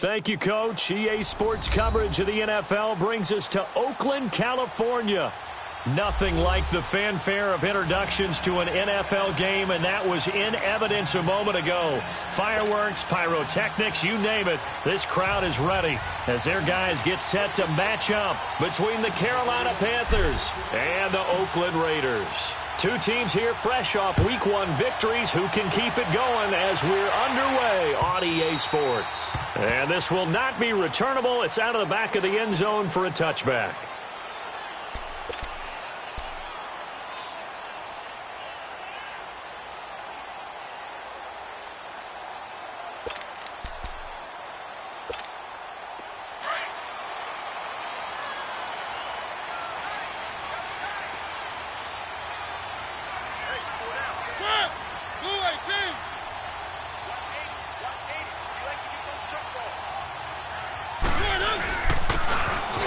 Thank you, Coach. EA Sports coverage of the NFL brings us to Oakland, California. Nothing like the fanfare of introductions to an NFL game, and that was in evidence a moment ago. Fireworks, pyrotechnics, you name it. This crowd is ready as their guys get set to match up between the Carolina Panthers and the Oakland Raiders. Two teams here fresh off Week 1 victories who can keep it going as we're underway on EA Sports. And this will not be returnable. It's out of the back of the end zone for a touchback.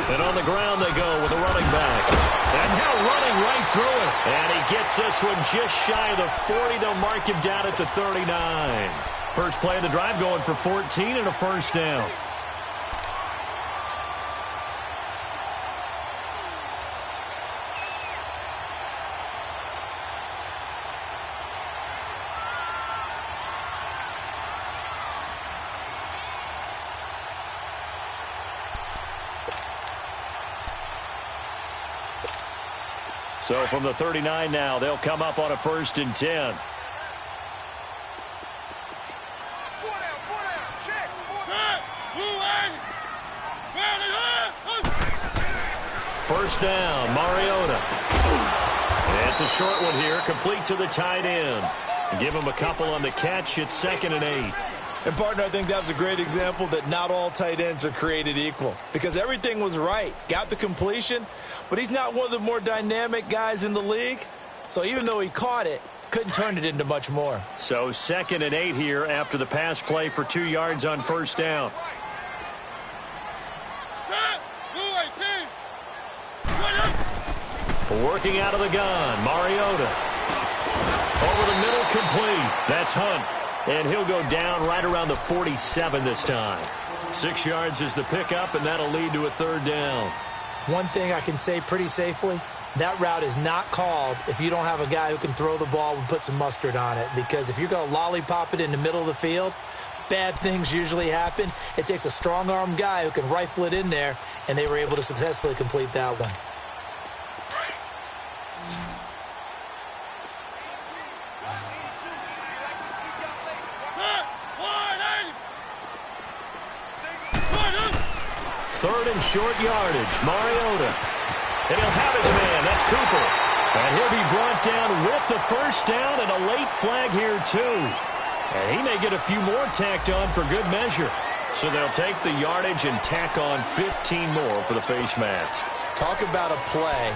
And on the ground they go with a running back. And now running right through it. And he gets this one just shy of the 40. They'll mark him down at the 39. First play of the drive going for 14 and a first down. So from the 39 now, they'll come up on a 1st and 10. First down, Mariota. It's a short one here, complete to the tight end. Give him a couple on the catch. It's 2nd and 8. And, partner, I think that was a great example that not all tight ends are created equal because everything was right. Got the completion, but he's not one of the more dynamic guys in the league. So even though he caught it, couldn't turn it into much more. So 2nd and 8 here after the pass play for 2 yards on first down. Working out of the gun, Mariota. Over the middle, complete. That's Hunt. And he'll go down right around the 47 this time. 6 yards is the pickup, and that'll lead to a 3rd down. One thing I can say pretty safely, that route is not called if you don't have a guy who can throw the ball and put some mustard on it. Because if you're going to lollipop it in the middle of the field, bad things usually happen. It takes a strong-arm guy who can rifle it in there, and they were able to successfully complete that one. Third and short yardage, Mariota. And he'll have his man, that's Cooper. And he'll be brought down with the first down and a late flag here too. And he may get a few more tacked on for good measure. So they'll take the yardage and tack on 15 more for the face mask. Talk about a play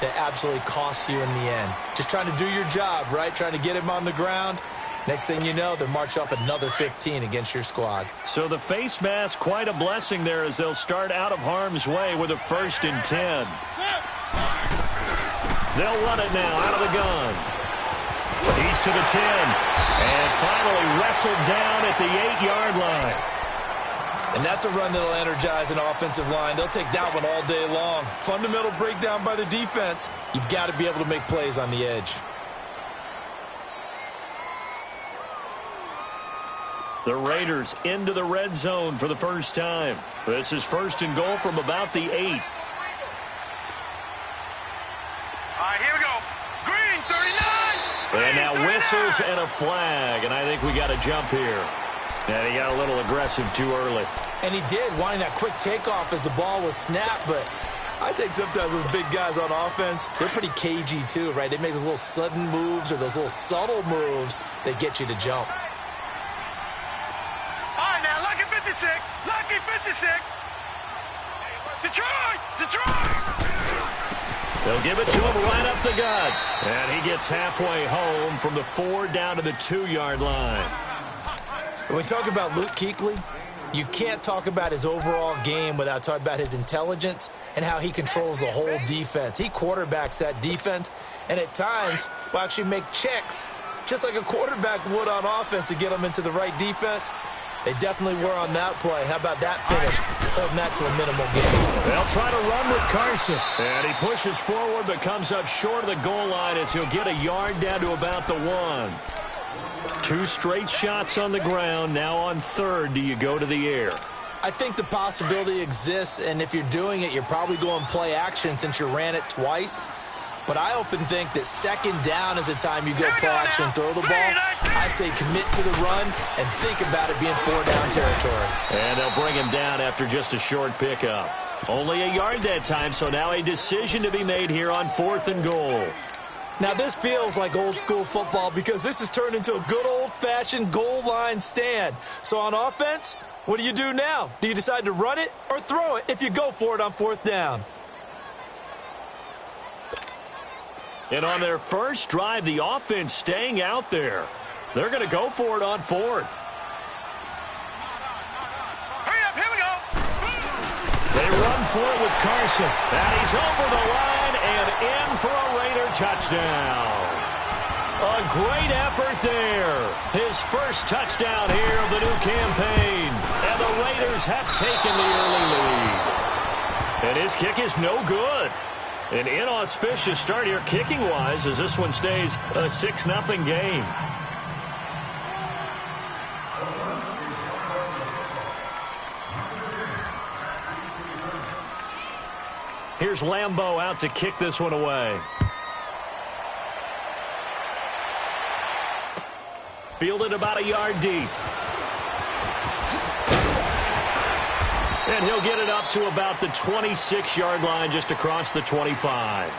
that absolutely costs you in the end. Just trying to do your job, right? Trying to get him on the ground. Next thing you know, they'll march off another 15 against your squad. So the face mask, quite a blessing there as they'll start out of harm's way with a 1st and 10. They'll run it now out of the gun. He's to the 10. And finally wrestled down at the 8-yard line. And that's a run that'll energize an offensive line. They'll take that one all day long. Fundamental breakdown by the defense. You've got to be able to make plays on the edge. The Raiders into the red zone for the first time. This is 1st and goal from about the 8. All right, here we go. Green, 39. And now whistles and a flag, and I think we got a jump here. And he got a little aggressive too early. And he did, wanting that quick takeoff as the ball was snapped, but I think sometimes those big guys on offense, they're pretty cagey too, right? They make those little sudden moves or those little subtle moves that get you to jump. Lucky 56. Detroit. They'll give it to him right up the gut. And he gets halfway home from the 4 down to the 2-yard line. When we talk about Luke Kuechly, you can't talk about his overall game without talking about his intelligence and how he controls the whole defense. He quarterbacks that defense, and at times will actually make checks just like a quarterback would on offense to get them into the right defense. They definitely were on that play. How about that finish? Holding that to a minimal gain. They'll try to run with Carson. And he pushes forward but comes up short of the goal line as he'll get a yard down to about the 1. 2 straight shots on the ground. Now on third, do you go to the air? I think the possibility exists, and if you're doing it, you're probably going play action since you ran it twice. But I often think that second down is the time you go play action and throw the ball. I say commit to the run and think about it being 4-down territory. And they'll bring him down after just a short pickup. Only a yard that time, so now a decision to be made here on 4th and goal. Now, this feels like old-school football because this has turned into a good old-fashioned goal line stand. So on offense, what do you do now? Do you decide to run it or throw it if you go for it on 4th down? And on their first drive, the offense staying out there. They're going to go for it on 4th. Hurry up, here we go. They run for it with Carson. And he's over the line and in for a Raider touchdown. A great effort there. His first touchdown here of the new campaign. And the Raiders have taken the early lead. And his kick is no good. An inauspicious start here kicking-wise as this one stays a 6-0 game. Here's Lambeau out to kick this one away. Fielded about a yard deep. And he'll get it up to about the 26-yard line just across the 25.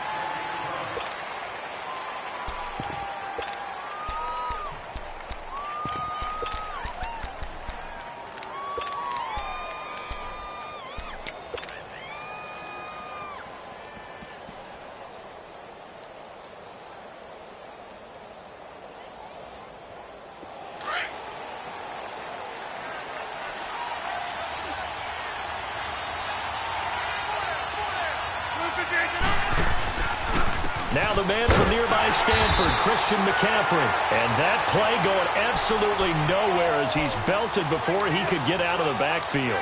Now the man from nearby Stanford, Christian McCaffrey. And that play going absolutely nowhere as he's belted before he could get out of the backfield.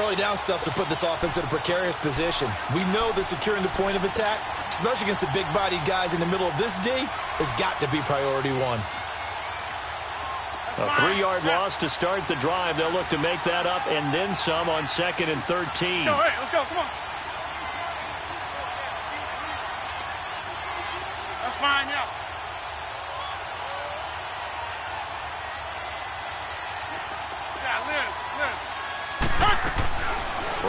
Early down stuff to put this offense in a precarious position. We know that securing the point of attack, especially against the big-bodied guys in the middle of this D, has got to be priority 1. A 3-yard loss to start the drive. They'll look to make that up and then some on 2nd and 13. Go, hey, let's go, come on. That's fine, yeah. Yeah, Liz.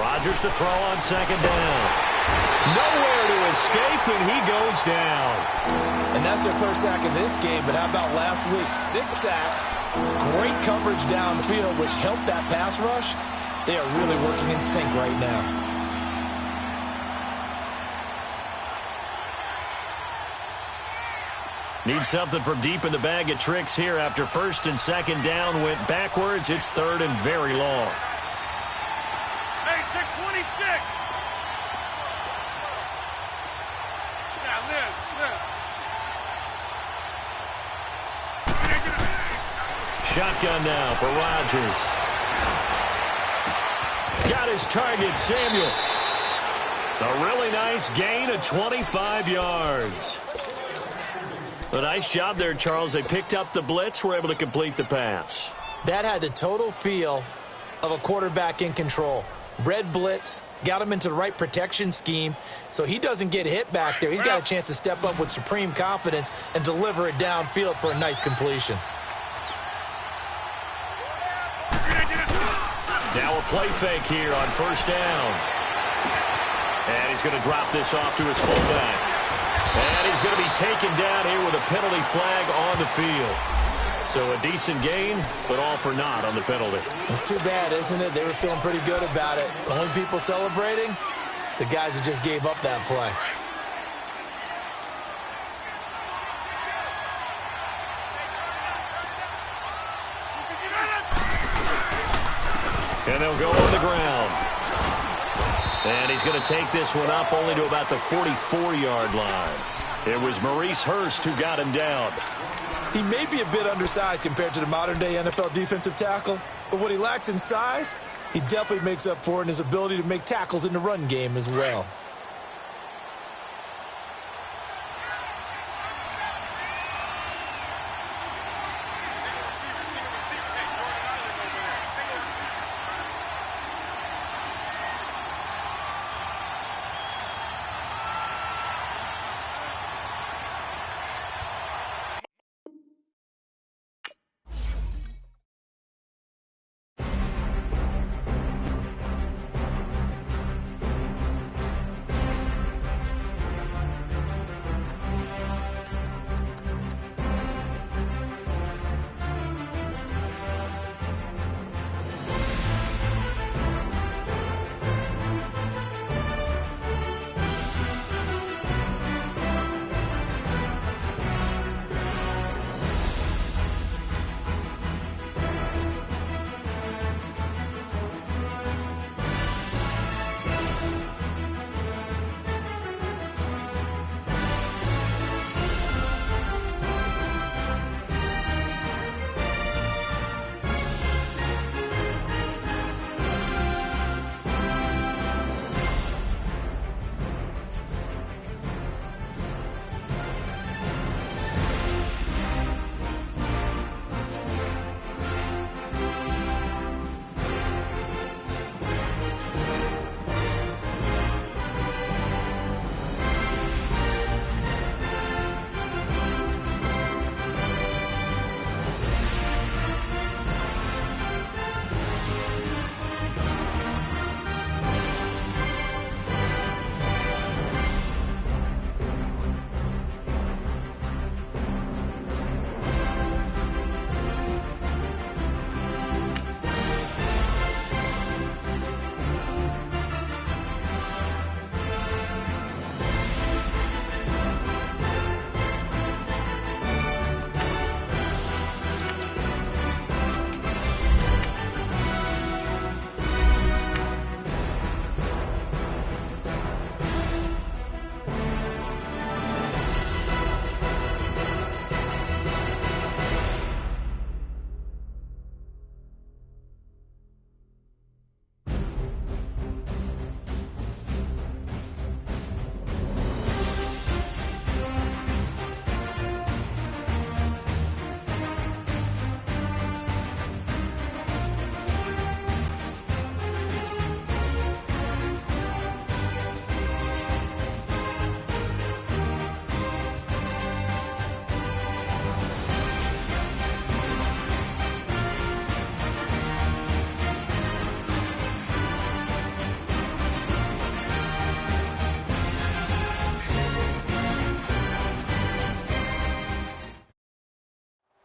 Rodgers to throw on 2nd down. Nowhere to escape, and he goes down. And that's their first sack of this game, but how about last week? 6 sacks, great coverage downfield, which helped that pass rush. They are really working in sync right now. Need something from deep in the bag of tricks here after 1st and 2nd down went backwards. It's 3rd and very long. Hey, check 26. Yeah, Liz. Shotgun now for Rodgers. Got his target, Samuel. A really nice gain of 25 yards. A nice job there, Charles. They picked up the blitz, were able to complete the pass. That had the total feel of a quarterback in control. Red blitz, got him into the right protection scheme, so he doesn't get hit back there. He's got a chance to step up with supreme confidence and deliver it downfield for a nice completion. Now a play fake here on 1st down. And he's going to drop this off to his fullback. And he's going to be taken down here with a penalty flag on the field. So a decent gain, but all for naught on the penalty. It's too bad, isn't it? They were feeling pretty good about it. The only people celebrating, the guys who just gave up that play. And they'll go on the ground. And he's going to take this one up only to about the 44-yard line. It was Maurice Hurst who got him down. He may be a bit undersized compared to the modern-day NFL defensive tackle, but what he lacks in size, he definitely makes up for in his ability to make tackles in the run game as well.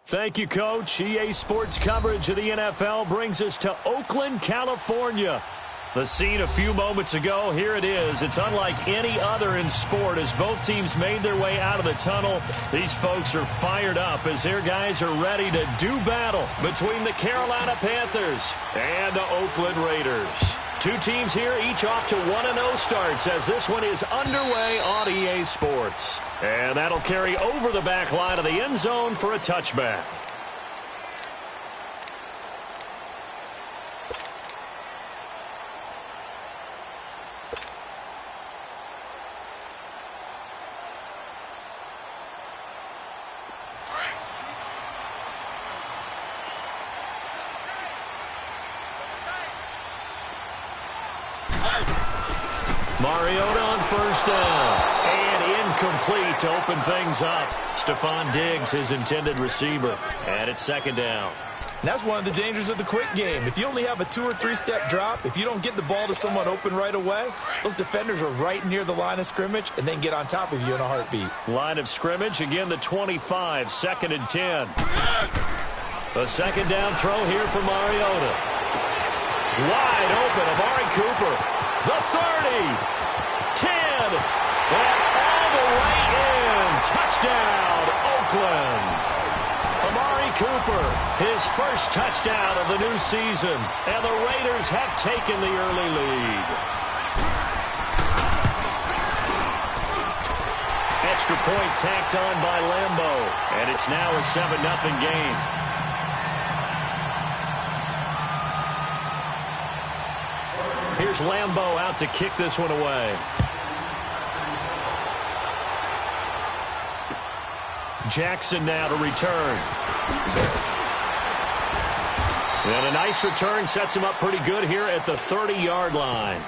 Thank you, Coach. EA Sports coverage of the NFL brings us to Oakland, California. The scene a few moments ago, here it is. It's unlike any other in sport as both teams made their way out of the tunnel. These folks are fired up as their guys are ready to do battle between the Carolina Panthers and the Oakland Raiders. Two teams here, each off to 1-0 starts as this one is underway on EA Sports. And that'll carry over the back line of the end zone for a touchback. Mariota on first down. And incomplete to open things up. Stephon Diggs, his intended receiver. And it's second down. That's one of the dangers of the quick game. If you only have a 2- or 3-step drop, if you don't get the ball to someone open right away, those defenders are right near the line of scrimmage and then get on top of you in a heartbeat. Line of scrimmage, again the 25, 2nd and 10. A second down throw here for Mariota. Wide open, Amari Cooper. The 30, 10, and all the way in. Touchdown, Oakland. Amari Cooper, his first touchdown of the new season, and the Raiders have taken the early lead. And extra point tacked on by Lambeau. And it's now a 7-0 game. Here's Lambeau out to kick this one away. Jackson now to return. And a nice return sets him up pretty good here at the 30-yard line.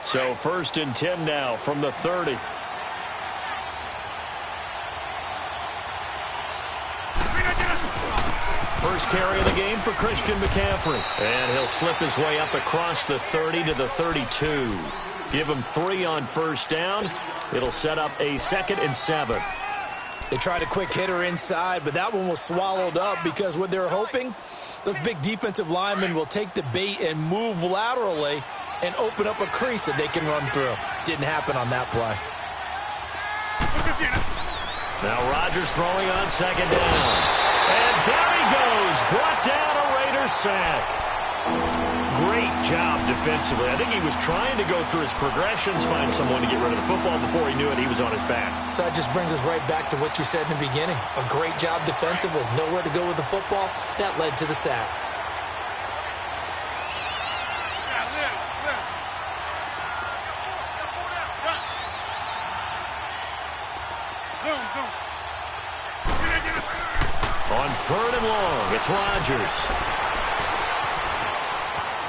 So 1st and 10 now from the 30. First carry of the game for Christian McCaffrey. And he'll slip his way up across the 30 to the 32. Give him 3 on 1st down. It'll set up a 2nd and 7. They tried a quick hitter inside, but that one was swallowed up because what they're hoping, those big defensive linemen will take the bait and move laterally and open up a crease that they can run through. Didn't happen on that play. Now Rodgers throwing on 2nd down. And down he goes. Brought down a Raiders sack. Great job defensively. I think he was trying to go through his progressions, find someone to get rid of the football. Before he knew it, he was on his back. So that just brings us right back to what you said in the beginning. A great job defensively. Nowhere to go with the football. That led to the sack. On 3rd and long, it's Rodgers.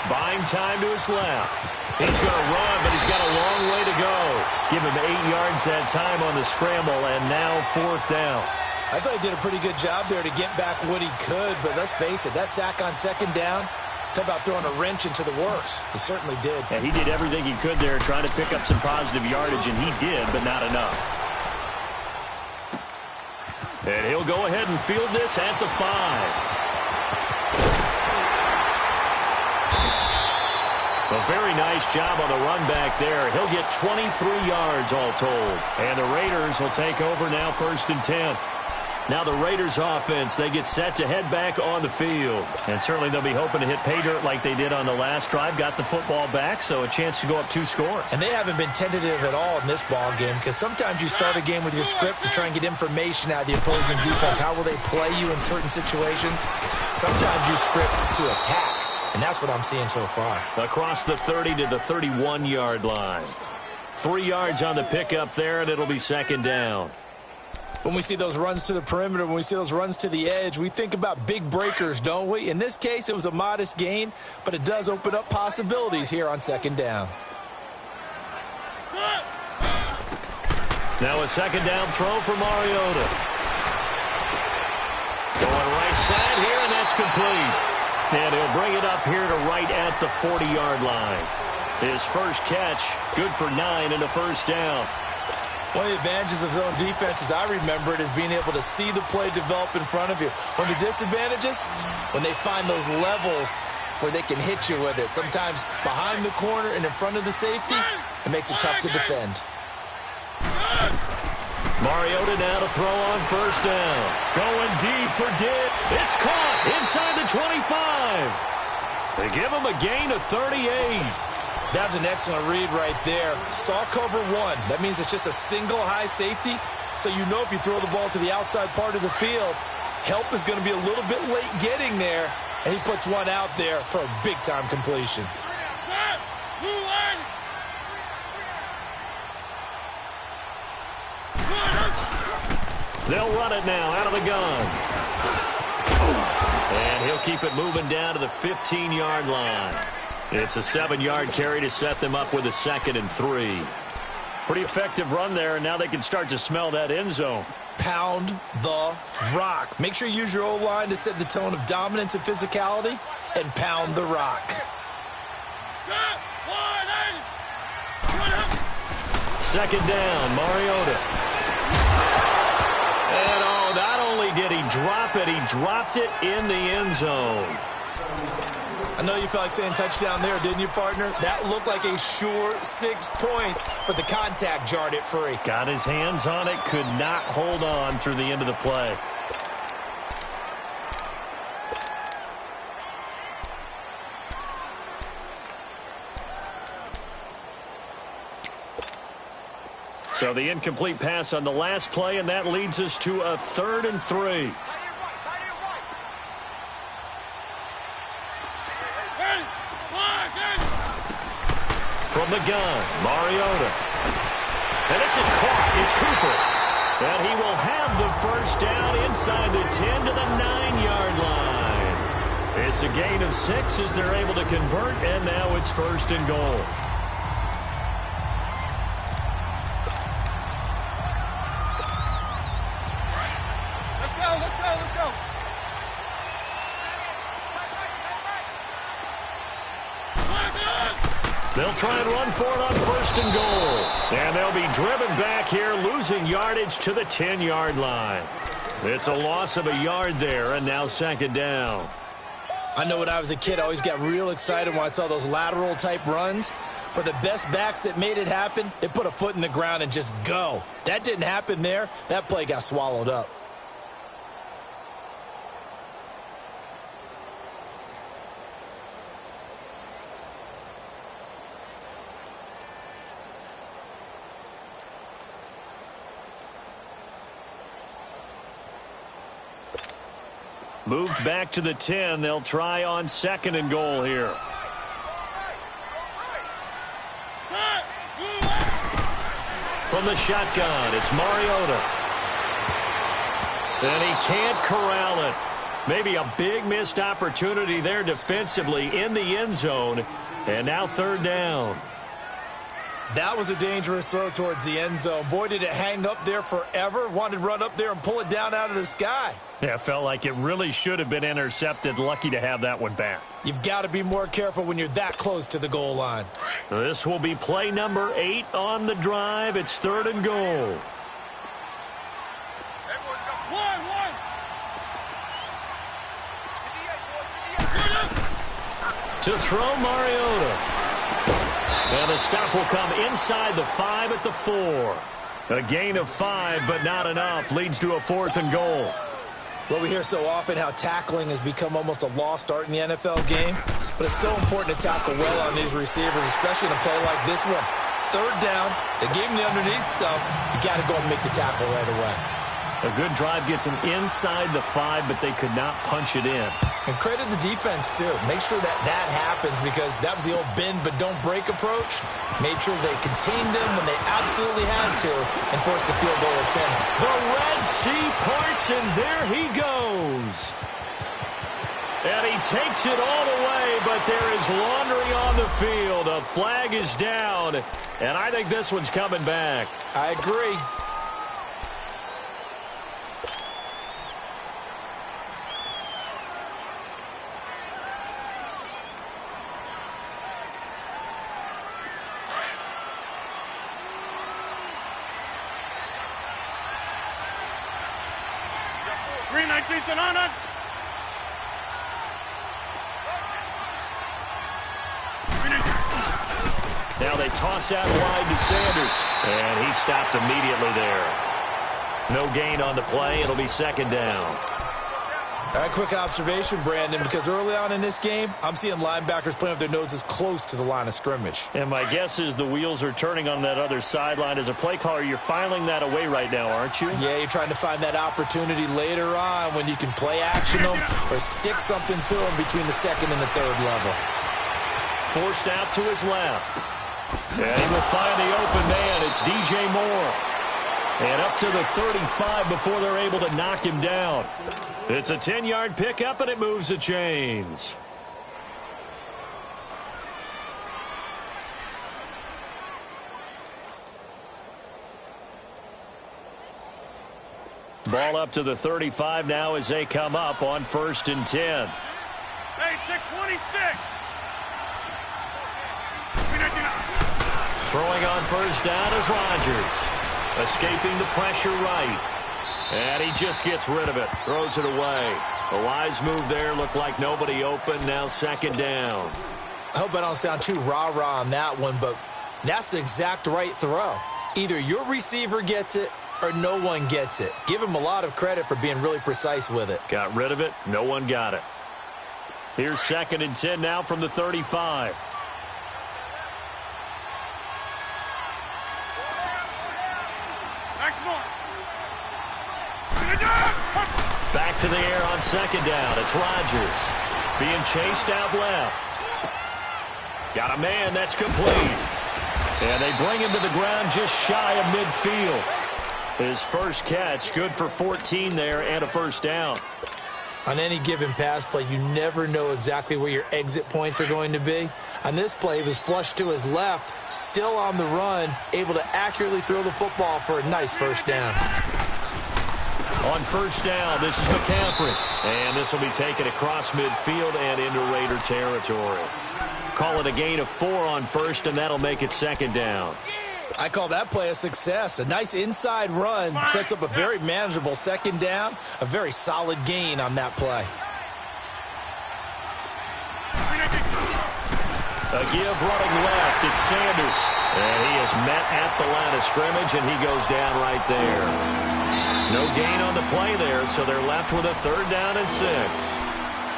Buying time to his left. He's going to run, but he's got a long way to go. Give him 8 yards that time on the scramble, and now 4th down. I thought he did a pretty good job there to get back what he could, but let's face it, that sack on 2nd down, talk about throwing a wrench into the works. He certainly did. Yeah, he did everything he could there, trying to pick up some positive yardage, and he did, but not enough. And he'll go ahead and field this at the 5. A very nice job on the run back there. He'll get 23 yards all told. And the Raiders will take over now 1st and 10. Now the Raiders offense, they get set to head back on the field. And certainly they'll be hoping to hit pay dirt like they did on the last drive. Got the football back, so a chance to go up 2 scores. And they haven't been tentative at all in this ball game because sometimes you start a game with your script to try and get information out of the opposing defense. How will they play you in certain situations? Sometimes you script to attack. And that's what I'm seeing so far. Across the 30 to the 31-yard line. 3 yards on the pickup there, and it'll be 2nd down. When we see those runs to the perimeter, when we see those runs to the edge, we think about big breakers, don't we? In this case, it was a modest gain, but it does open up possibilities here on 2nd down. Now a 2nd down throw for Mariota. Going right side here, and that's complete. And he'll bring it up here to right at the 40-yard line. His first catch, good for 9 and a 1st down. One of the advantages of zone defense, as I remember it, is being able to see the play develop in front of you. One of the disadvantages, when they find those levels where they can hit you with it. Sometimes behind the corner and in front of the safety, it makes it tough to defend. Mariota now to throw on 1st down. Going deep for Dick. It's caught inside the 25. They give him a gain of 38. That's an excellent read right there. Saw cover 1. That means it's just a single high safety. So you know if you throw the ball to the outside part of the field, help is going to be a little bit late getting there. And he puts one out there for a big-time completion. They'll run it now out of the gun. And he'll keep it moving down to the 15-yard line. It's a 7-yard carry to set them up with a 2nd and 3. Pretty effective run there, and now they can start to smell that end zone. Pound the rock. Make sure you use your O-line to set the tone of dominance and physicality, and pound the rock. 2nd down, Mariota. And not only did he drop it, he dropped it in the end zone. I know you felt like saying touchdown there, didn't you, partner? That looked like a sure 6 points, but the contact jarred it free. Got his hands on it, could not hold on through the end of the play. So the incomplete pass on the last play, and that leads us to a 3rd and 3. From the gun, Mariota. And this is caught. It's Cooper. And he will have the first down inside the 10 to the 9-yard line. It's a gain of 6 as they're able to convert, and now it's 1st and goal. Let's go. They'll try and run for it on 1st and goal. And they'll be driven back here, losing yardage to the 10-yard line. It's a loss of a yard there, and now 2nd down. I know when I was a kid, I always got real excited when I saw those lateral-type runs. But the best backs that made it happen, they put a foot in the ground and just go. That didn't happen there. That play got swallowed up. Moved back to the 10. They'll try on 2nd and goal here. From the shotgun, it's Mariota. And he can't corral it. Maybe a big missed opportunity there defensively in the end zone. And now 3rd down. That was a dangerous throw towards the end zone. Boy, did it hang up there forever. Wanted to run up there and pull it down out of the sky. Yeah, felt like it really should have been intercepted. Lucky to have that one back. You've got to be more careful when you're that close to the goal line. This will be play number 8 on the drive. It's 3rd and goal. To throw, Mariota. And the stop will come inside the 5 at the 4. A gain of 5, but not enough. Leads to a 4th and goal. Well, we hear so often how tackling has become almost a lost art in the NFL game. But it's so important to tackle well on these receivers, especially in a play like this one. 3rd down, they gave him the underneath stuff. You got to go and make the tackle right away. A good drive gets him inside the 5, but they could not punch it in. And credit the defense, too. Make sure that that happens because that was the old bend but don't break approach. Made sure they contained them when they absolutely had to and forced the field goal attempt. The Red Sea parts, and there he goes. And he takes it all the way, but there is laundry on the field. A flag is down, and I think this one's coming back. I agree. Green 19th and on it. Now they toss out wide to Sanders, and he stopped immediately there. No gain on the play. It'll be 2nd down. All right, quick observation, Brandon, because early on in this game, I'm seeing linebackers playing with their noses close to the line of scrimmage. And my guess is the wheels are turning on that other sideline. As a play caller, you're filing that away right now, aren't you? Yeah, you're trying to find that opportunity later on when you can play action them or stick something to them between the 2nd and the 3rd level. Forced out to his left. And he will find the open man. It's DJ Moore. And up to the 35 before they're able to knock him down. It's a 10-yard pickup, and it moves the chains. Ball up to the 35 now as they come up on 1st and 10. Hey, 626. Throwing on 1st down is Rodgers. Escaping the pressure right. And he just gets rid of it. Throws it away. A wise move there. Looked like nobody open. Now 2nd down. I hope I don't sound too rah-rah on that one, but that's the exact right throw. Either your receiver gets it or no one gets it. Give him a lot of credit for being really precise with it. Got rid of it. No one got it. Here's 2nd and 10 now from the 35. to the air on second down. It's Rodgers being chased out left. Got a man. That's complete. And they bring him to the ground just shy of midfield. His first catch, good for 14 there and a first down. On any given pass play, you never know exactly where your exit points are going to be. On this play, he was flushed to his left, still on the run, able to accurately throw the football for a nice first down. On first down, this is McCaffrey. And this will be taken across midfield and into Raider territory. Call it a gain of 4 on first, and that'll make it second down. I call that play a success. A nice inside run sets up a very manageable second down. A very solid gain on that play. A give running left. It's Sanders. And he is met at the line of scrimmage, and he goes down right there. No gain on the play there, so they're left with a 3rd down and 6.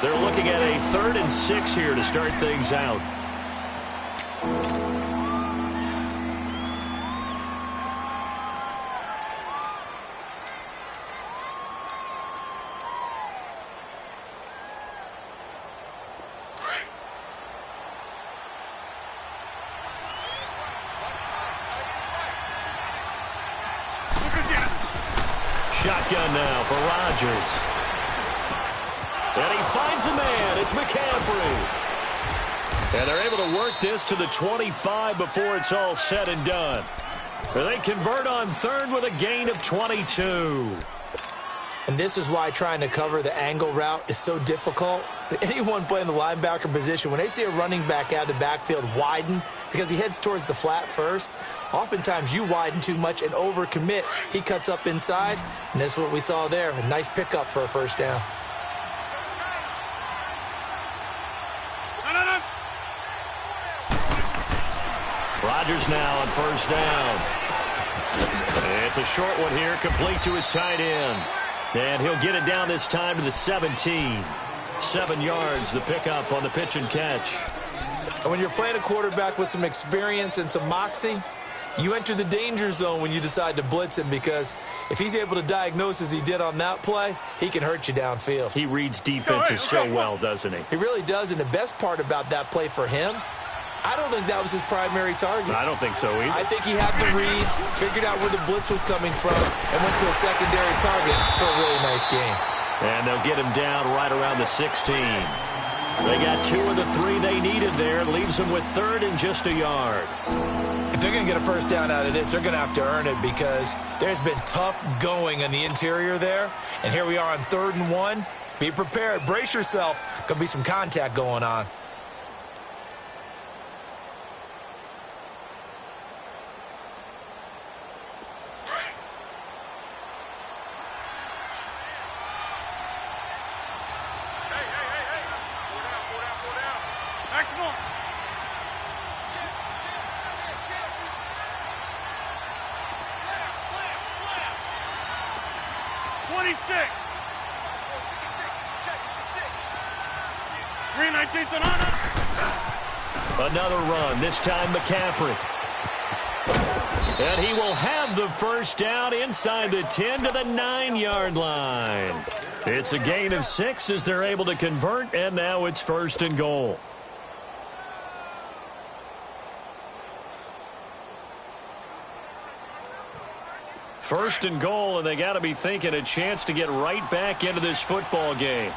They're looking at a 3rd and 6 here to start things out. Shotgun now for Rodgers. And he finds a man. It's McCaffrey. And they're able to work this to the 25 before it's all said and done. They convert on 3rd with a gain of 22. And this is why trying to cover the angle route is so difficult. Anyone playing the linebacker position, when they see a running back out of the backfield widen because he heads towards the flat first, oftentimes you widen too much and overcommit. He cuts up inside, and this is what we saw there. A nice pickup for a first down. Rodgers now on first down. It's a short one here, complete to his tight end. And he'll get it down this time to the 17. 7 yards, the pickup on the pitch and catch. And when you're playing a quarterback with some experience and some moxie, you enter the danger zone when you decide to blitz him, because if he's able to diagnose as he did on that play, he can hurt you downfield. He reads defenses so well, doesn't he? He really does, and the best part about that play for him, I don't think that was his primary target. I don't think so either. I think he had the read, figured out where the blitz was coming from, and went to a secondary target for a really nice game. And they'll get him down right around the 16. They got 2 of the 3 they needed there. Leaves them with 3rd and just a yard. If they're going to get a first down out of this, they're going to have to earn it, because there's been tough going on the interior there. And here we are on 3rd and 1. Be prepared. Brace yourself. Could be some contact going on. Maximum. 26. 319's on us. Another run, this time McCaffrey. And he will have the first down inside the 10 to the 9-yard line. It's a gain of 6 as they're able to convert, and now it's 1st and goal. First and goal, and they got to be thinking a chance to get right back into this football game.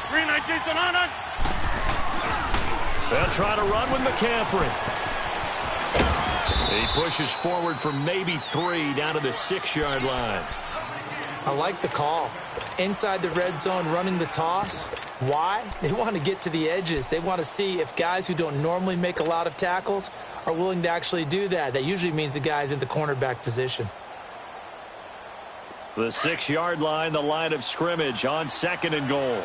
319's on us. They'll try to run with McCaffrey. He pushes forward for maybe 3 down to the 6-yard line. I like the call. Inside the red zone, running the toss. Why? They want to get to the edges. They want to see if guys who don't normally make a lot of tackles are willing to actually do that. That usually means the guy's in the cornerback position. The 6-yard line, the line of scrimmage on 2nd and goal.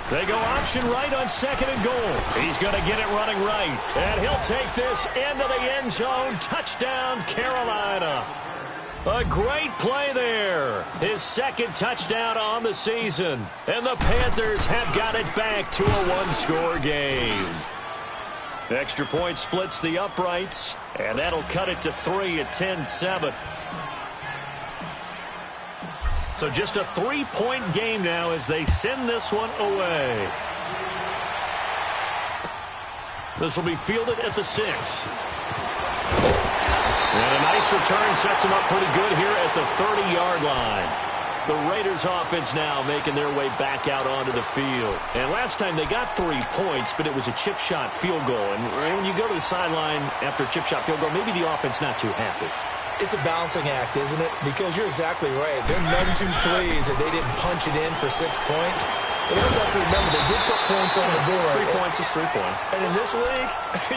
They go option right on 2nd and goal. He's going to get it running right. And he'll take this into the end zone. Touchdown, Carolina. A great play there. His 2nd touchdown on the season. And the Panthers have got it back to a 1-score game. Extra point splits the uprights, and that'll cut it to 3 at 10-7. So just a 3-point game now as they send this one away. This will be fielded at the 6. And a nice return sets him up pretty good here at the 30-yard line. The Raiders offense now making their way back out onto the field. And last time they got 3 points, but it was a chip shot field goal. And when you go to the sideline after a chip shot field goal, maybe the offense not too happy. It's a balancing act, isn't it? Because you're exactly right. They're none too pleased that they didn't punch it in for 6 points. But you also have to remember, they did put points on the board. 3 points is 3 points. And in this league,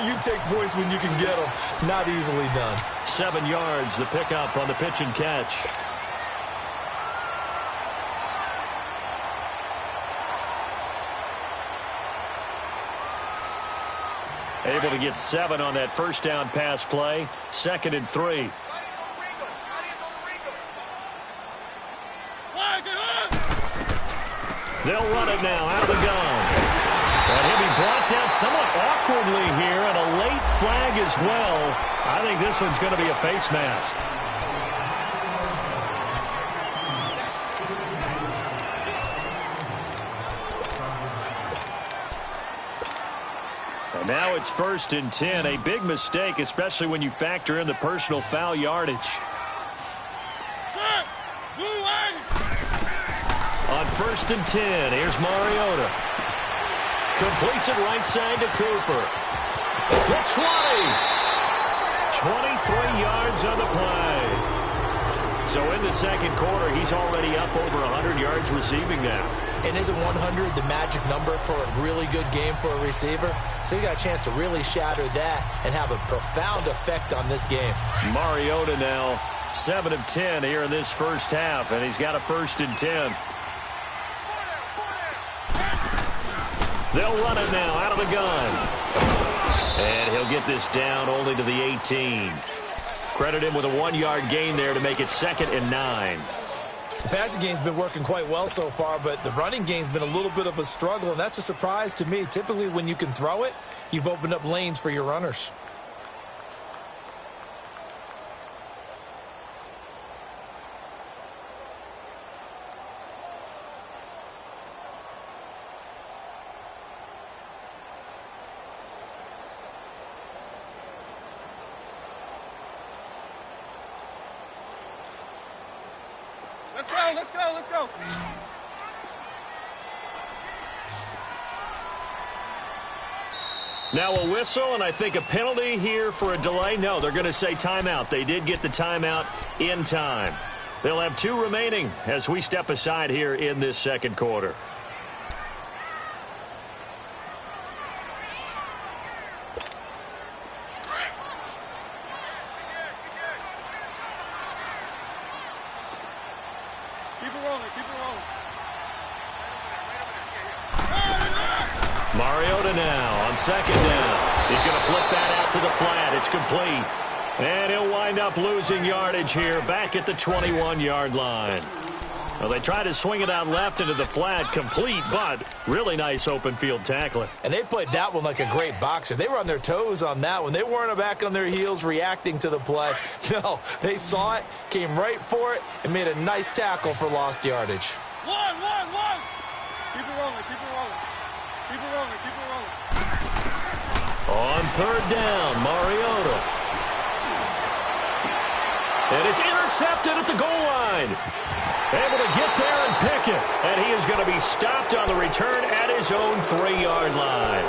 you take points when you can get them. Not easily done. 7 yards, the pickup on the pitch and catch. Able to get 7 on that first down pass play. 2nd and 3. They'll run it now out of the gun. And he'll be brought down somewhat awkwardly here, and a late flag as well. I think this one's going to be a face mask. And now it's 1st and 10. A big mistake, especially when you factor in the personal foul yardage. On 1st and 10, here's Mariota. Completes it right side to Cooper. The 20. 23 yards on the play. So in the second quarter, he's already up over 100 yards receiving now. And isn't 100 the magic number for a really good game for a receiver? So you got a chance to really shatter that and have a profound effect on this game. Mariota now 7 of 10 here in this first half, and he's got a 1st and 10. They'll run it now out of the gun. And he'll get this down only to the 18. Credit him with a 1-yard gain there to make it 2nd and 9. The passing game's been working quite well so far, but the running game's been a little bit of a struggle, and that's a surprise to me. Typically, when you can throw it, you've opened up lanes for your runners. Let's go. Now a whistle, and I think a penalty here for a delay. No, they're going to say timeout. They did get the timeout in time. They'll have 2 remaining as we step aside here in this second quarter. Mariota now on 2nd down. He's going to flip that out to the flat. It's complete. And he'll wind up losing yardage here back at the 21-yard line. Well, they try to swing it out left into the flat, complete, but really nice open field tackling. And they played that one like a great boxer. They were on their toes on that one. They weren't back on their heels reacting to the play. No, they saw it, came right for it, and made a nice tackle for lost yardage. One. Keep it rolling. On 3rd down, Mariota. And it's intercepted at the goal line. Able to get there and pick it. And he is going to be stopped on the return at his own 3-yard line.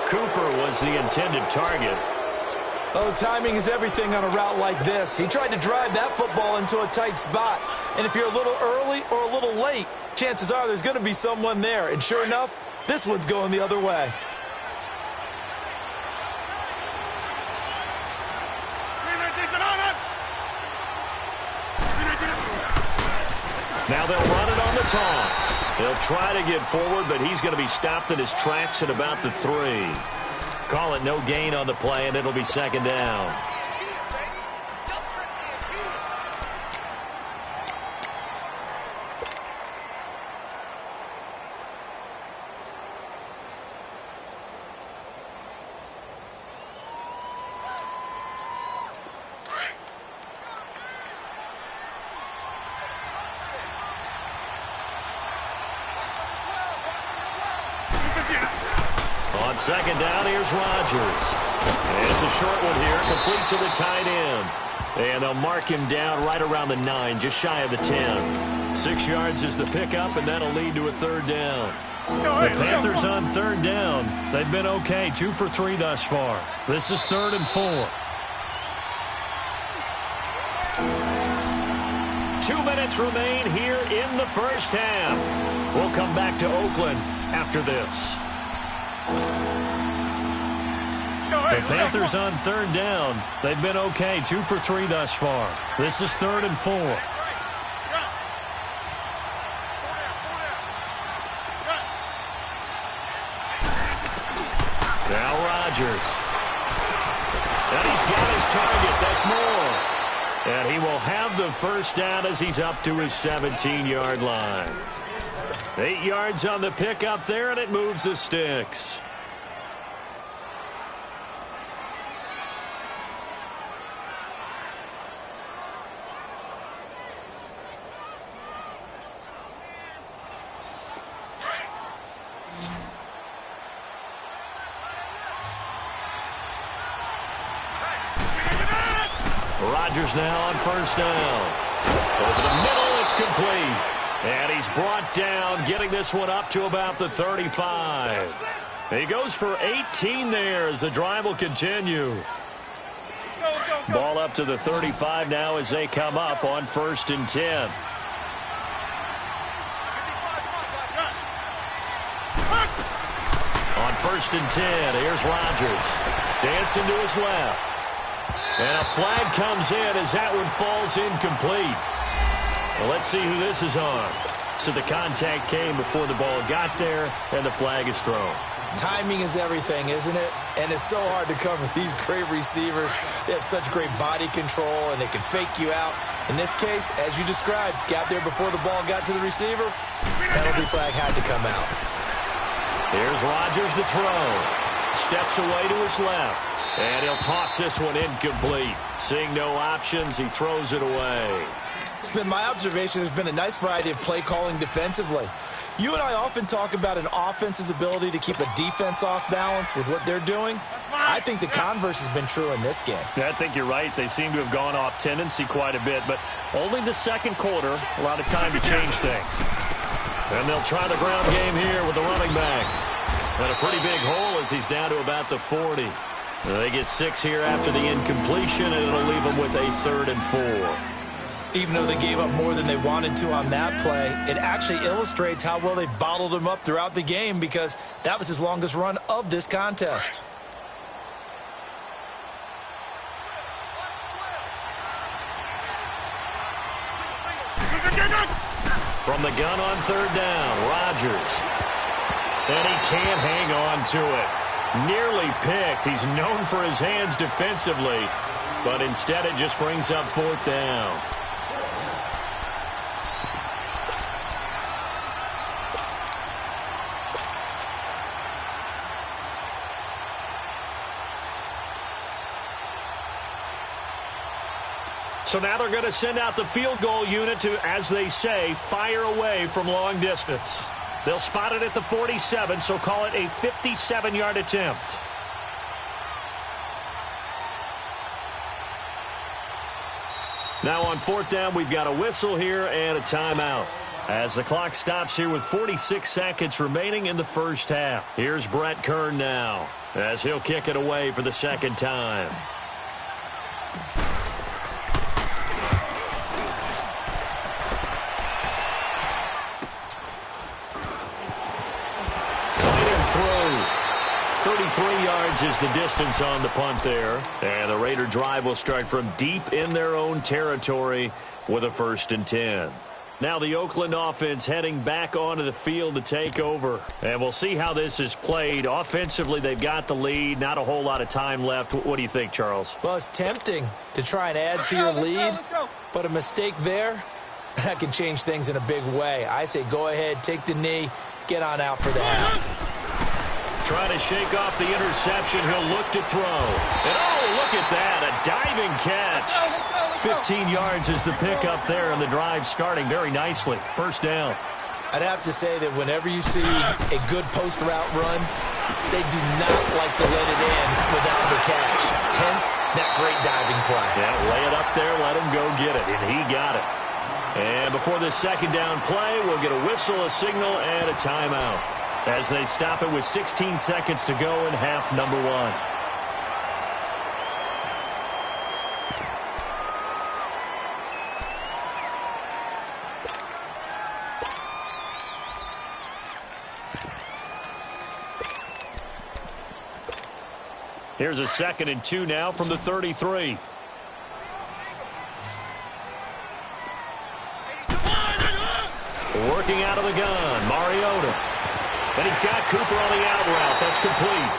Cooper was the intended target. Oh, timing is everything on a route like this. He tried to drive that football into a tight spot. And if you're a little early or a little late, chances are there's going to be someone there. And sure enough, this one's going the other way. Now they'll run it on the toss. They'll try to get forward, but he's going to be stopped in his tracks at about the 3. Call it no gain on the play, and it'll be 2nd down. Second down, here's Rodgers. And it's a short one here, complete to the tight end. And they'll mark him down right around the 9, just shy of the 10. 6 yards is the pickup, and that'll lead to a third down. The Panthers on third down. They've been okay, 2 for 3 thus far. This is 3rd and 4. 2 minutes remain here in the first half. We'll come back to Oakland after this. The Panthers on third down. They've been okay, 2 for 3 thus far. This is 3rd and 4. Now Rodgers. And he's got his target. That's more. And he will have the first down as he's up to his 17-yard line. 8 yards on the pickup there, and it moves the sticks. Rodgers now on first down. Over the middle, it's complete. And he's brought down, getting this one up to about the 35. He goes for 18 there as the drive will continue. Ball up to the 35 now as they come up on 1st and 10. On 1st and 10, here's Rodgers. Dancing to his left. And a flag comes in as that one falls incomplete. Well, let's see who this is on. So the contact came before the ball got there, and the flag is thrown. Timing is everything, isn't it? And it's so hard to cover these great receivers. They have such great body control, and they can fake you out. In this case, as you described, got there before the ball got to the receiver. Penalty flag had to come out. Here's Rodgers to throw. Steps away to his left. And he'll toss this one incomplete. Seeing no options, he throws it away. It's been my observation there's been a nice variety of play calling defensively. You and I often talk about an offense's ability to keep a defense off balance with what they're doing. I think the converse has been true in this game. Yeah, I think you're right. They seem to have gone off tendency quite a bit, but only the second quarter, a lot of time to change things. And they'll try the ground game here with the running back. And a pretty big hole as he's down to about the 40. They get 6 here after the incompletion, and it'll leave them with a 3rd and 4. Even though they gave up more than they wanted to on that play, it actually illustrates how well they bottled him up throughout the game because that was his longest run of this contest. From the gun on third down, Rodgers. And he can't hang on to it. Nearly picked. He's known for his hands defensively, but instead it just brings up 4th down. So now they're going to send out the field goal unit to, as they say, fire away from long distance. They'll spot it at the 47, so call it a 57-yard attempt. Now on 4th down, we've got a whistle here and a timeout. As the clock stops here with 46 seconds remaining in the first half. Here's Brett Kern now, as he'll kick it away for the second time. Throw. 33 yards is the distance on the punt there. And the Raider drive will start from deep in their own territory with a 1st and 10. Now the Oakland offense heading back onto the field to take over. And we'll see how this is played. Offensively, they've got the lead. Not a whole lot of time left. What do you think, Charles? Well, it's tempting to try and add to your lead. But a mistake there, that can change things in a big way. I say go ahead, take the knee, get on out for the half. Trying to shake off the interception. He'll look to throw. And oh, look at that. A diving catch. 15 yards is the pickup there, and the drive starting very nicely. 1st down. I'd have to say that whenever you see a good post route run, they do not like to let it in without the catch. Hence, that great diving play. Yeah, lay it up there, let him go get it, and he got it. And before this second down play, we'll get a whistle, a signal, and a timeout as they stop it with 16 seconds to go in half number one. Here's a 2nd and 2 now from the 33. Working out of the gun, Mariota. And he's got Cooper on the out route. That's complete.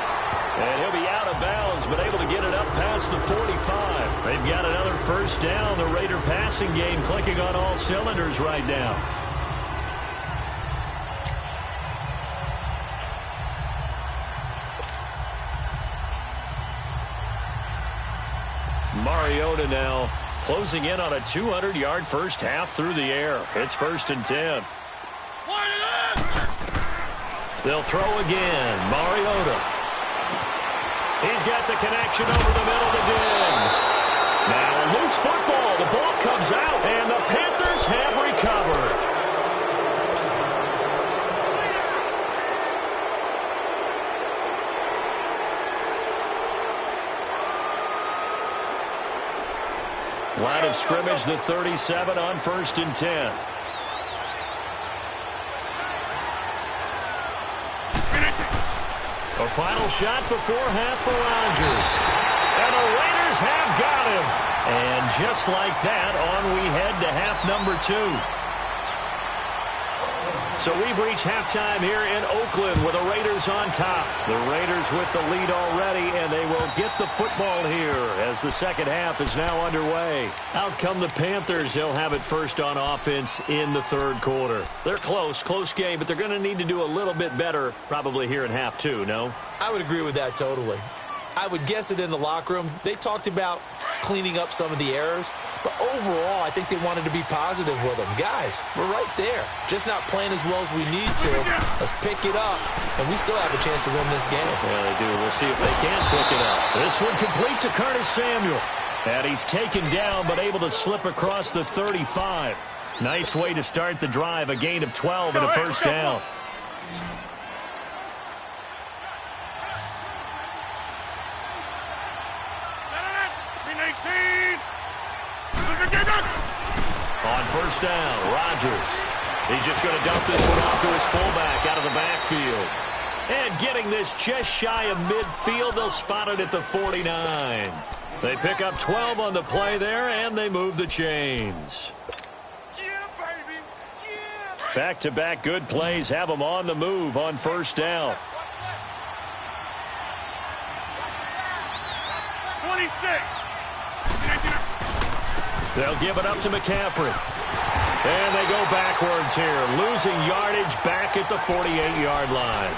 And he'll be out of bounds, but able to get it up past the 45. They've got another first down. The Raider passing game clicking on all cylinders right now. Mariota now closing in on a 200-yard first half through the air. It's 1st and 10. They'll throw again. Mariota. He's got the connection over the middle to Diggs. Now loose football. The ball comes out, and the Panthers have recovered. Line of scrimmage, the 37 on 1st and 10. A final shot before half for Rodgers. And the Raiders have got him. And just like that, on we head to half number 2. So we've reached halftime here in Oakland with the Raiders on top. The Raiders with the lead already, and they will get the football here as the second half is now underway. Out come the Panthers. They'll have it first on offense in the third quarter. They're close game, but they're going to need to do a little bit better probably here in half 2, no? I would agree with that totally. I would guess it in the locker room. They talked about cleaning up some of the errors, but overall, I think they wanted to be positive with them. Guys, we're right there. Just not playing as well as we need to. Let's pick it up, and we still have a chance to win this game. Yeah, they do. We'll see if they can pick it up. This one complete to Curtis Samuel. And he's taken down, but able to slip across the 35. Nice way to start the drive. A gain of 12 and a first down. On first down, Rodgers. He's just going to dump this one off to his fullback out of the backfield. And getting this just shy of midfield, they'll spot it at the 49. They pick up 12 on the play there, and they move the chains. Back-to-back good plays have them on the move on first down. 26. They'll give it up to McCaffrey. And they go backwards here, losing yardage back at the 48-yard line.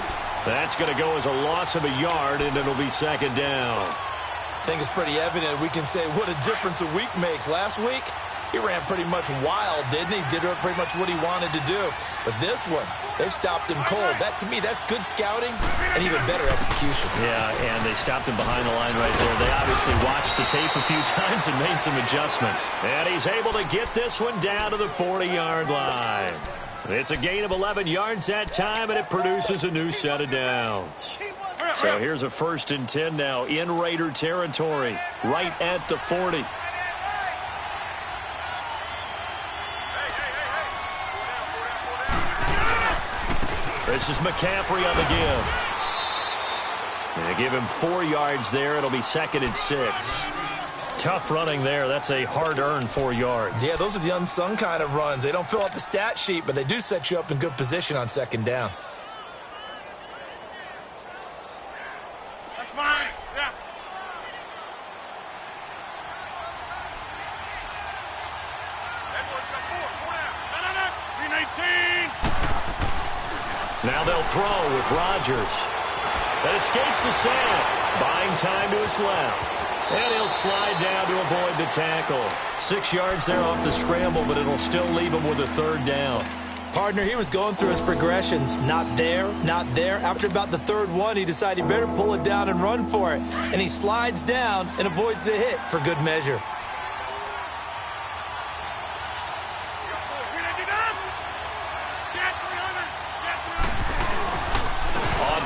That's going to go as a loss of a yard, and it'll be second down. I think it's pretty evident we can say what a difference a week makes. Last week, he ran pretty much wild, didn't he? Did pretty much what he wanted to do. But this one, they stopped him cold. That, to me, that's good scouting and even better execution. Yeah, and they stopped him behind the line right there. They obviously watched the tape a few times and made some adjustments. And he's able to get this one down to the 40-yard line. It's a gain of 11 yards that time, and it produces a new set of downs. So here's a 1st and 10 now in Raider territory, right at the 40. This is McCaffrey on the give. They give him 4 yards there. It'll be 2nd and 6. Tough running there. That's a hard-earned 4 yards. Yeah, those are the unsung kind of runs. They don't fill out the stat sheet, but they do set you up in good position on second down. That's fine. Yeah. Now they'll throw with Rodgers. That escapes the sack. Buying time to his left. And he'll slide down to avoid the tackle. 6 yards there off the scramble, but it'll still leave him with a third down. Partner, he was going through his progressions. Not there, not there. After about the third one, he decided he better pull it down and run for it. And he slides down and avoids the hit for good measure. On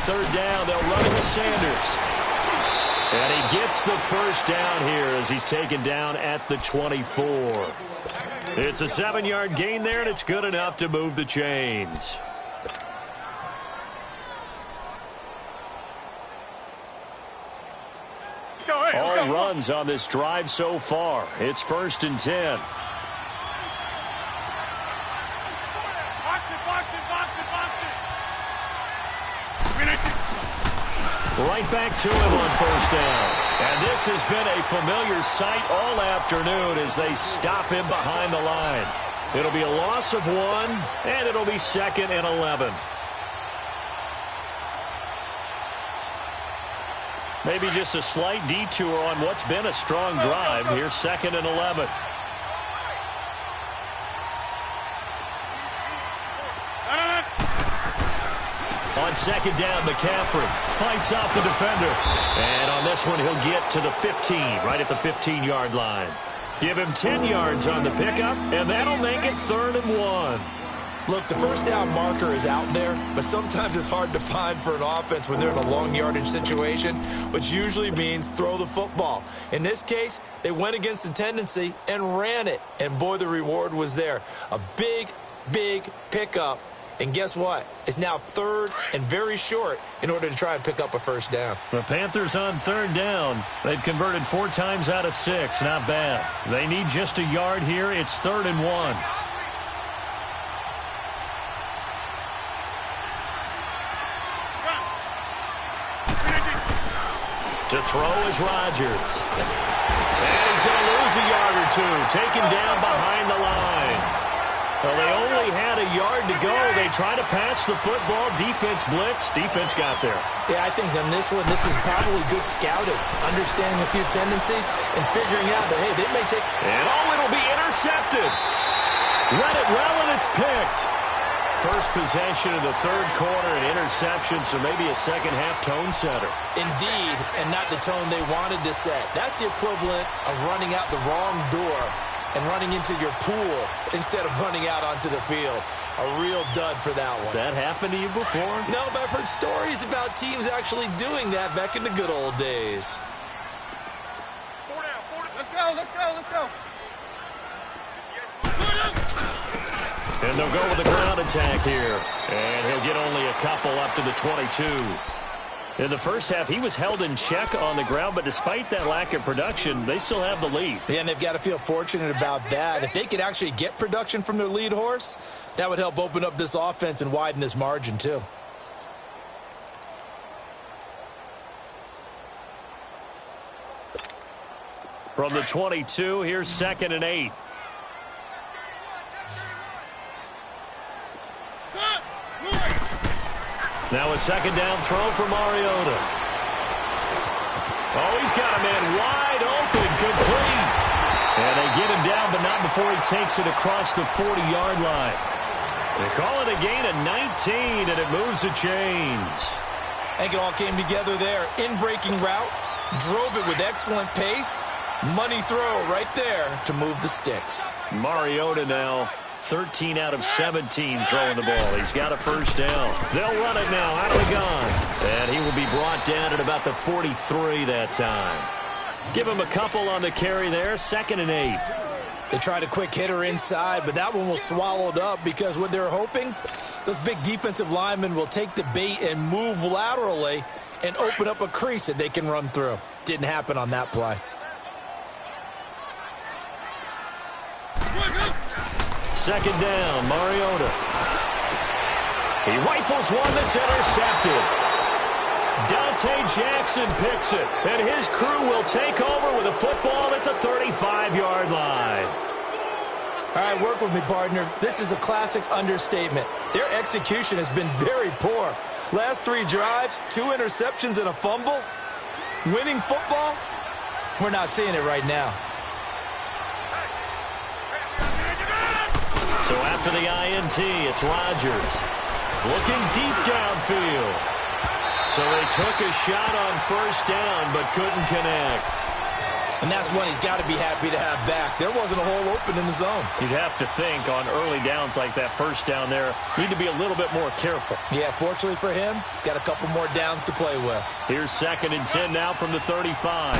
third down, they'll run it with Sanders. And he gets the first down here as he's taken down at the 24. It's a 7-yard gain there, and it's good enough to move the chains. All runs on this drive so far. It's 1st and 10. Right back to him on first down. And this has been a familiar sight all afternoon as they stop him behind the line. It'll be a loss of 1, and it'll be 2nd and 11. Maybe just a slight detour on what's been a strong drive. Here's 2nd and 11. On second down, McCaffrey fights off the defender. And on this one, he'll get to the 15, right at the 15-yard line. Give him 10 yards on the pickup, and that'll make it 3rd and 1. Look, the first down marker is out there, but sometimes it's hard to find for an offense when they're in a long yardage situation, which usually means throw the football. In this case, they went against the tendency and ran it, and boy, the reward was there. A big, big pickup. And guess what? It's now 3rd and very short in order to try and pick up a first down. The Panthers on 3rd down. They've converted 4 times out of 6. Not bad. They need just a yard here. It's 3rd and 1. To throw is Rodgers. And he's going to lose a yard or 2. Taken down behind the line. Well, they only had a yard to go. They try to pass the football. Defense blitz. Defense got there. Yeah, I think on this one, this is probably good scouting, understanding a few tendencies, and figuring out that, hey, they may take... And it'll be intercepted. Read it well, and it's picked. First possession of the 3rd quarter, an interception, so maybe a second-half tone setter. Indeed, and not the tone they wanted to set. That's the equivalent of running out the wrong door and running into your pool instead of running out onto the field. A real dud for that one. Has that happened to you before? No, but I've heard stories about teams actually doing that back in the good old days. 4 down. Let's go. And they'll go with the ground attack here. And he'll get only a couple up to the 22. In the first half, he was held in check on the ground, but despite that lack of production, they still have the lead. Yeah, and they've got to feel fortunate about that. If they could actually get production from their lead horse, that would help open up this offense and widen this margin, too. From the 22, here's 2nd and 8. Now a second down throw for Mariota. Oh, he's got a man wide open, complete. And they get him down, but not before he takes it across the 40-yard line. They call it a gain of 19, and it moves the chains. I think it all came together there. In-breaking route, drove it with excellent pace. Money throw right there to move the sticks. Mariota now 13 out of 17 throwing the ball. He's got a first down. They'll run it now out of the gun. And he will be brought down at about the 43 that time. Give him a couple on the carry there. 2nd and 8. They tried a quick hitter inside, but that one was swallowed up because what they're hoping, those big defensive linemen will take the bait and move laterally and open up a crease that they can run through. Didn't happen on that play. Second down, Mariota. He rifles one that's intercepted. Dante Jackson picks it, and his crew will take over with a football at the 35-yard line. All right, work with me, partner. This is a classic understatement. Their execution has been very poor. Last 3 drives, 2 interceptions and a fumble. Winning football? We're not seeing it right now. So after the INT, it's Rodgers looking deep downfield. So they took a shot on first down but couldn't connect. And that's one he's got to be happy to have back. There wasn't a hole open in the zone. You'd have to think on early downs like that first down there, need to be a little bit more careful. Yeah, fortunately for him, got a couple more downs to play with. Here's 2nd and 10 now from the 35.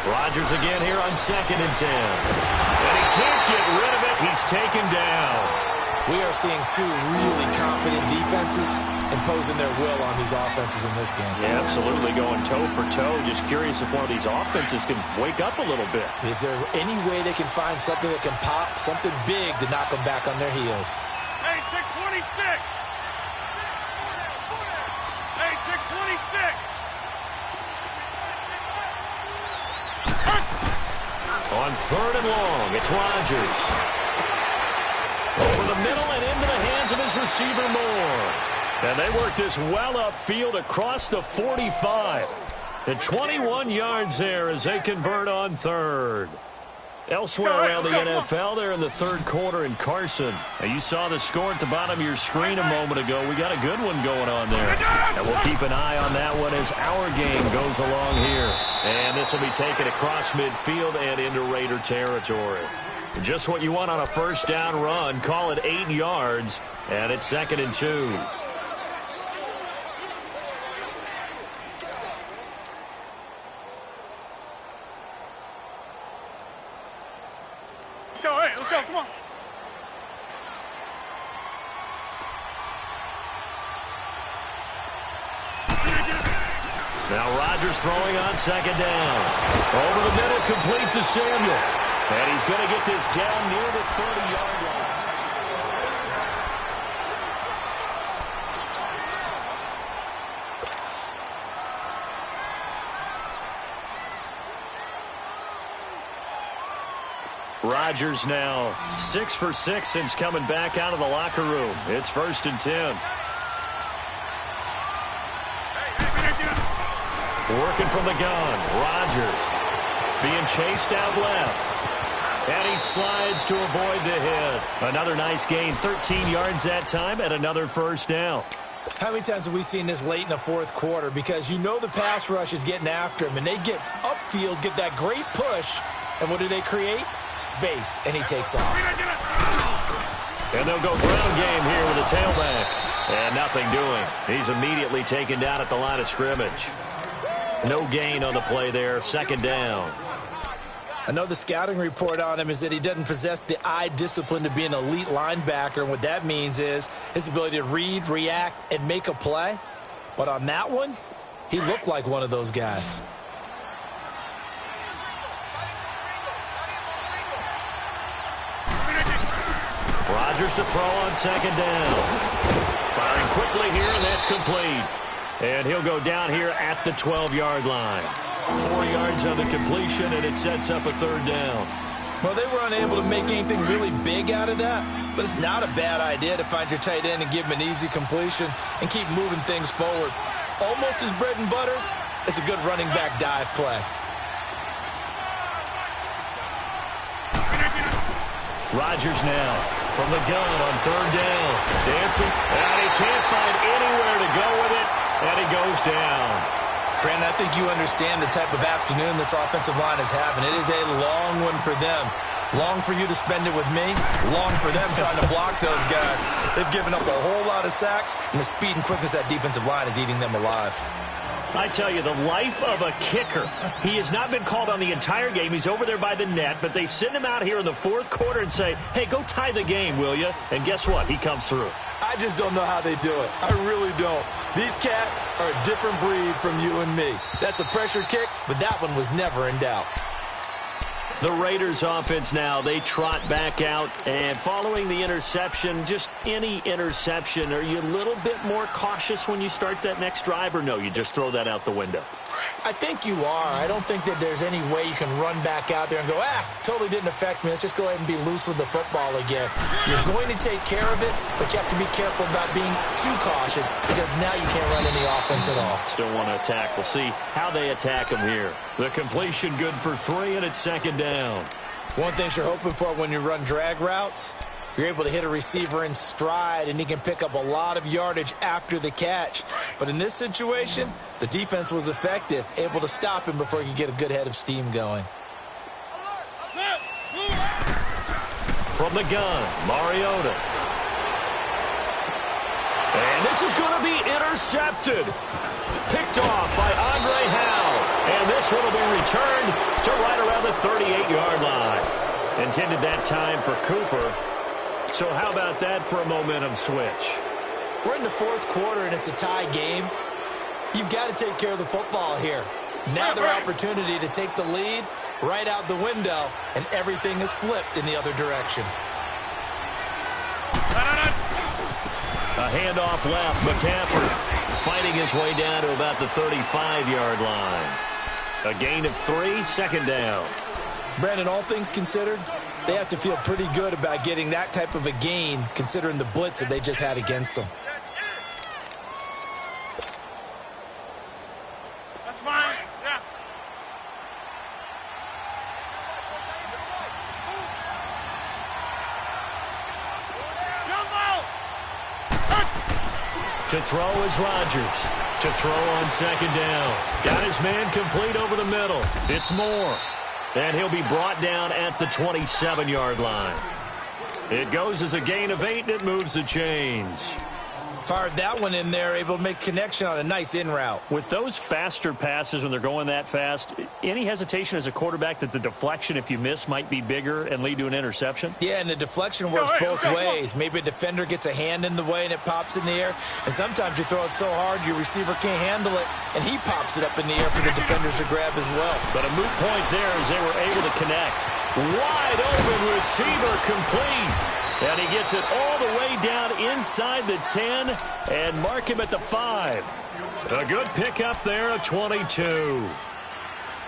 Rodgers again here on 2nd and 10. And he can't get rid of it. He's taken down. We are seeing two really confident defenses imposing their will on these offenses in this game. Yeah, absolutely, going toe for toe. Just curious if one of these offenses can wake up a little bit. Is there any way they can find something that can pop, something big to knock them back on their heels? Hey, 626. Hey, 626. On 3rd and long, it's Rodgers. Over the middle and into the hands of his receiver Moore. And they work this well upfield across the 45. And 21 yards there as they convert on 3rd. Elsewhere around the NFL, they're in the 3rd quarter in Carson. Now, you saw the score at the bottom of your screen a moment ago. We got a good one going on there. And we'll keep an eye on that one as our game goes along here. And this will be taken across midfield and into Raider territory. Just what you want on a first down run. Call it 8 yards. And it's 2nd and 2. Hey, let's go, come on. Now Rodgers throwing on 2nd down. Over the middle, complete to Samuel. And he's going to get this down near the 30-yard line. Rodgers now 6 for 6 since coming back out of the locker room. It's 1st and 10. Working from the gun, Rodgers being chased out left. And he slides to avoid the hit. Another nice gain, 13 yards that time, and another first down. How many times have we seen this late in the 4th quarter? Because you know the pass rush is getting after him, and they get upfield, get that great push, and what do they create? Space, and he takes off. And they'll go ground game here with a tailback. And nothing doing. He's immediately taken down at the line of scrimmage. No gain on the play there, 2nd down. I know the scouting report on him is that he doesn't possess the eye discipline to be an elite linebacker, and what that means is his ability to read, react, and make a play. But on that one, he looked like one of those guys. Rodgers to throw on 2nd down. Firing quickly here, and that's complete. And he'll go down here at the 12-yard line. 4 yards on the completion, and it sets up a 3rd down. Well, they were unable to make anything really big out of that, but it's not a bad idea to find your tight end and give him an easy completion and keep moving things forward. Almost as bread and butter as a good running back dive play. Rodgers now from the gun on 3rd down. Dancing, and he can't find anywhere to go with it, and he goes down. Brandon, I think you understand the type of afternoon this offensive line is having. It is a long one for them. Long for you to spend it with me. Long for them trying to block those guys. They've given up a whole lot of sacks, and the speed and quickness of that defensive line is eating them alive. I tell you, the life of a kicker. He has not been called on the entire game. He's over there by the net, but they send him out here in the 4th quarter and say, hey, go tie the game, will you? And guess what? He comes through. I just don't know how they do it. I really don't. These cats are a different breed from you and me. That's a pressure kick, but that one was never in doubt. The Raiders offense now, they trot back out, and following the interception, just any interception, are you a little bit more cautious when you start that next drive, or no, you just throw that out the window? I think you are. I don't think that there's any way you can run back out there and go, totally didn't affect me. Let's just go ahead and be loose with the football again. You're going to take care of it, but you have to be careful about being too cautious because now you can't run any offense at all. Still want to attack. We'll see how they attack him here. The completion good for 3, and it's 2nd down. One thing you're hoping for when you run drag routes, You're able to hit a receiver in stride, and he can pick up a lot of yardage after the catch. But in this situation, the defense was effective, able to stop him before he could get a good head of steam going. From the gun, Mariota. And this is going to be intercepted. Picked off by Andre Howe. And this one will be returned to right around the 38-yard line. Intended that time for Cooper. So how about that for a momentum switch? We're in the fourth quarter, and it's a tie game. You've got to take care of the football here. Now their opportunity to take the lead right out the window, and everything is flipped in the other direction. A handoff left. McCaffrey fighting his way down to about the 35-yard line. A gain of 3, second down. Brandon, all things considered, they have to feel pretty good about getting that type of a gain considering the blitz that they just had against them. That's fine. Yeah. To throw is Rodgers. To throw on second down. Got his man complete over the middle. It's Moore. And he'll be brought down at the 27-yard line. It goes as a gain of 8, and it moves the chains. Fired that one in there, able to make connection on a nice in route. With those faster passes when they're going that fast, any hesitation as a quarterback that the deflection, if you miss, might be bigger and lead to an interception? Yeah, and the deflection works both ways. Maybe a defender gets a hand in the way and it pops in the air. And sometimes you throw it so hard your receiver can't handle it, and he pops it up in the air for the defenders to grab as well. But a moot point there as they were able to connect. Wide open receiver complete. And he gets it all the way down inside the 10 and mark him at the 5. A good pickup there, a 22.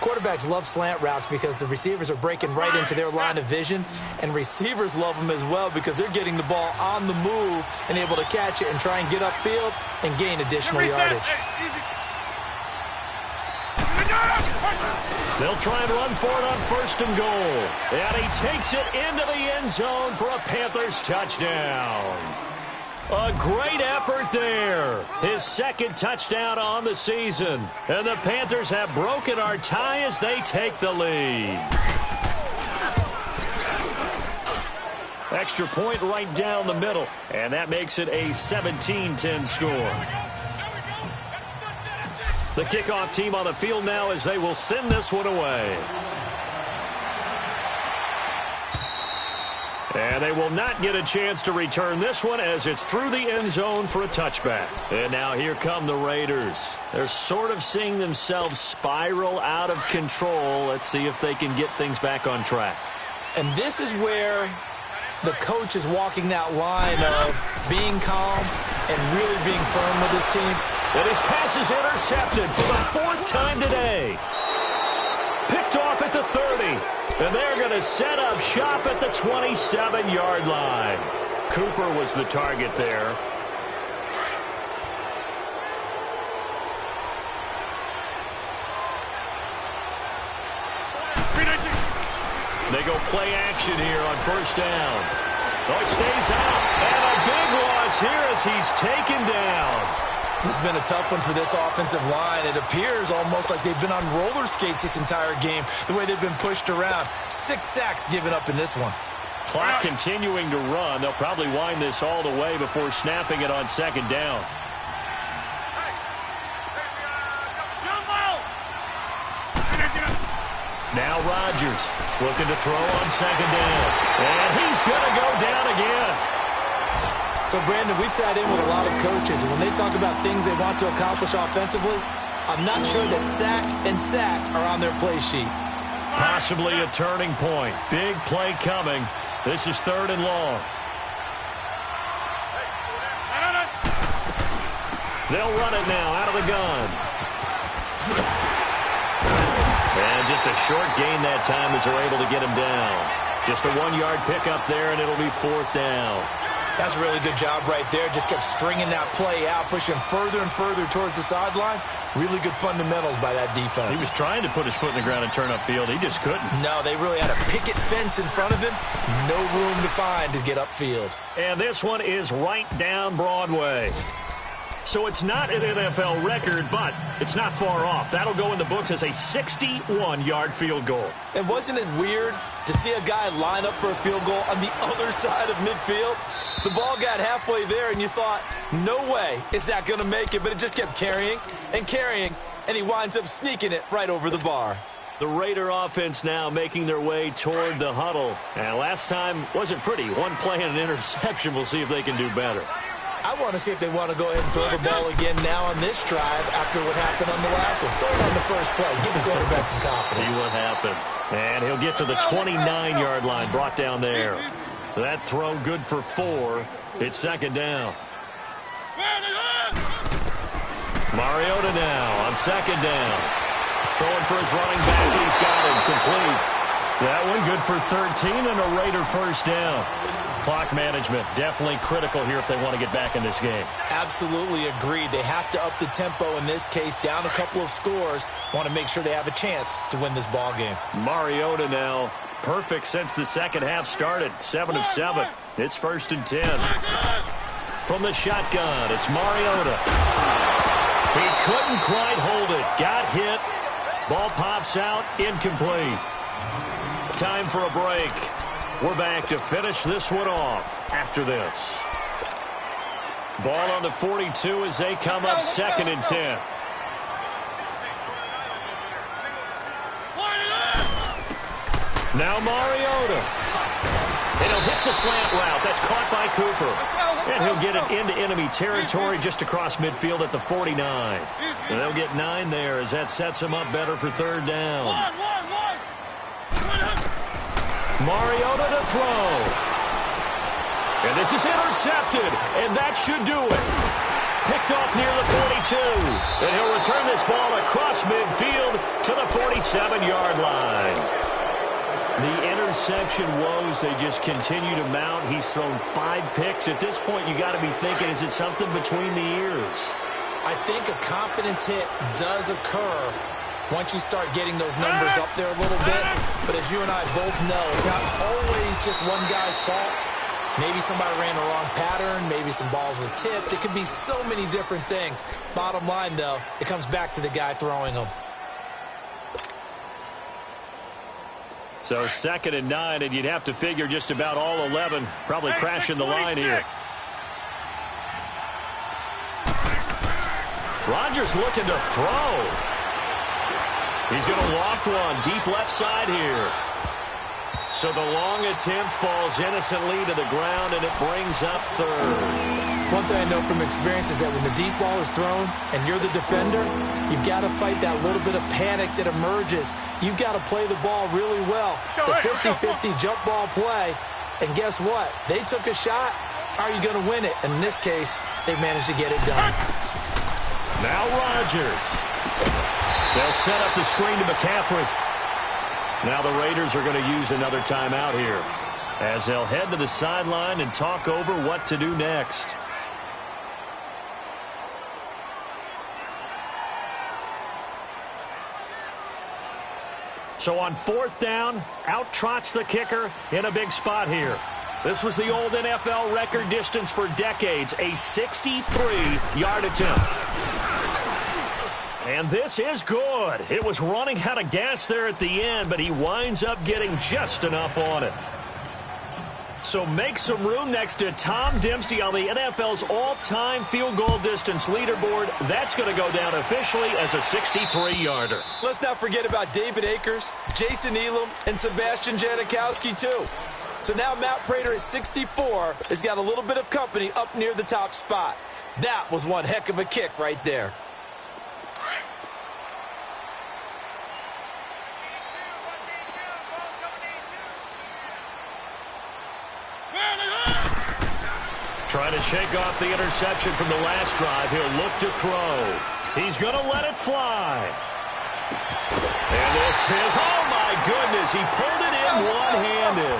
Quarterbacks love slant routes because the receivers are breaking right into their line of vision, and receivers love them as well because they're getting the ball on the move and able to catch it and try and get upfield and gain additional yardage. They'll try and run for it on first and goal. And he takes it into the end zone for a Panthers touchdown. A great effort there. His second touchdown on the season. And the Panthers have broken our tie as they take the lead. Extra point right down the middle. And that makes it a 17-10 score. The kickoff team on the field now as they will send this one away. And they will not get a chance to return this one as it's through the end zone for a touchback. And now here come the Raiders. They're sort of seeing themselves spiral out of control. Let's see if they can get things back on track. And this is where the coach is walking that line of being calm and really being firm with his team. And his pass is intercepted for the 4th time today. Picked off at the 30. And they're going to set up shop at the 27-yard line. Cooper was the target there. They go play action here on first down. Oh, it stays out. And a big loss here as he's taken down. This has been a tough one for this offensive line. It appears almost like they've been on roller skates this entire game, the way they've been pushed around. 6 sacks given up in this one. Clock continuing to run. They'll probably wind this all the way before snapping it on second down. Now Rodgers looking to throw on second down. And he's going to go down again. So, Brandon, we sat in with a lot of coaches, and when they talk about things they want to accomplish offensively, I'm not sure that sack and sack are on their play sheet. Possibly a turning point. Big play coming. This is 3rd and long. They'll run it now out of the gun. And just a short gain that time as they're able to get him down. Just a 1-yard pickup there, and it'll be 4th down. That's a really good job right there. Just kept stringing that play out, pushing further and further towards the sideline. Really good fundamentals by that defense. He was trying to put his foot in the ground and turn upfield. He just couldn't. No, they really had a picket fence in front of him. No room to find to get upfield. And this one is right down Broadway. So it's not an NFL record, but it's not far off. That'll go in the books as a 61-yard field goal. And wasn't it weird to see a guy line up for a field goal on the other side of midfield? The ball got halfway there, and you thought, no way is that going to make it, but it just kept carrying, and he winds up sneaking it right over the bar. The Raider offense now making their way toward the huddle. And last time wasn't pretty. One play and an interception. We'll see if they can do better. I want to see if they want to go ahead and throw the ball again now on this drive after what happened on the last one. Throw it on the first play. Give the quarterback some confidence. See what happens. And he'll get to the 29-yard line, brought down there. That throw good for 4. It's second down. Mariota now on second down. Throwing for his running back. He's got him complete. That one good for 13 and a Raider first down. Clock management definitely critical here if they want to get back in this game. Absolutely agreed. They have to up the tempo in this case, down a couple of scores. Want to make sure they have a chance to win this ball game. Mariota now perfect since the second half started. 7 of 7. It's first and 10. From the shotgun, it's Mariota. He couldn't quite hold it. Got hit. Ball pops out. Incomplete. Time for a break. We're back to finish this one off after this. Ball on the 42 as they come up second and 10. Now Mariota. And he'll hit the slant route. That's caught by Cooper. And he'll get it into enemy territory just across midfield at the 49. And they'll get 9 there as that sets him up better for third down. Mariota to throw. And this is intercepted. And that should do it. Picked off near the 42. And he'll return this ball across midfield to the 47-yard line. The interception woes, they just continue to mount. He's thrown 5 picks. At this point, you got to be thinking, is it something between the ears? I think a confidence hit does occur once you start getting those numbers up there a little bit. But as you and I both know, it's not always just one guy's fault. Maybe somebody ran the wrong pattern. Maybe some balls were tipped. It could be so many different things. Bottom line, though, it comes back to the guy throwing them. So second and 9, and you'd have to figure just about all 11 probably crashing the line here. Rodgers looking to throw. He's going to loft one deep left side here. So the long attempt falls innocently to the ground, and it brings up third. One thing I know from experience is that when the deep ball is thrown and you're the defender, you've got to fight that little bit of panic that emerges. You've got to play the ball really well. It's a 50-50 jump ball play. And guess what? They took a shot. How are you going to win it? And in this case, they managed to get it done. Now Rodgers. They'll set up the screen to McCaffrey. Now the Raiders are going to use another timeout here as they'll head to the sideline and talk over what to do next. So on fourth down, out trots the kicker in a big spot here. This was the old NFL record distance for decades, a 63-yard attempt. And this is good. It was running out of gas there at the end, but he winds up getting just enough on it. So make some room next to Tom Dempsey on the NFL's all-time field goal distance leaderboard. That's going to go down officially as a 63-yarder. Let's not forget about David Akers, Jason Elam, and Sebastian Janikowski, too. So now Matt Prater at 64 has got a little bit of company up near the top spot. That was one heck of a kick right there. Trying to shake off the interception from the last drive. He'll look to throw. He's going to let it fly. And this is, oh my goodness, he pulled it in one-handed.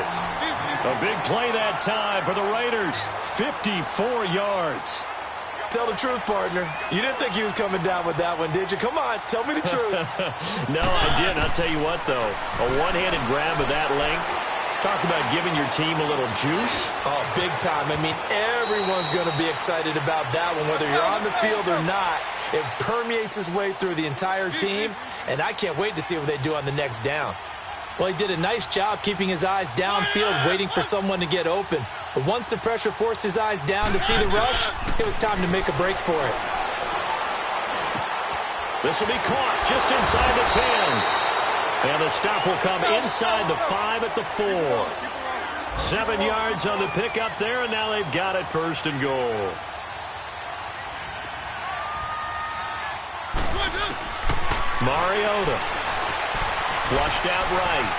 A big play that time for the Raiders. 54 yards. Tell the truth, partner. You didn't think he was coming down with that one, did you? Come on, tell me the truth. No, I didn't. I'll tell you what, though. A one-handed grab of that length. Talk about giving your team a little juice. Oh, big time. I mean, everyone's going to be excited about that one, whether you're on the field or not. It permeates its way through the entire team, and I can't wait to see what they do on the next down. Well, he did a nice job keeping his eyes downfield, waiting for someone to get open. But once the pressure forced his eyes down to see the rush, it was time to make a break for it. This will be caught just inside the 10. And the stop will come inside the 5 at the 4. 7 yards on the pickup there, and now they've got it first and goal. Mariota. Flushed out right.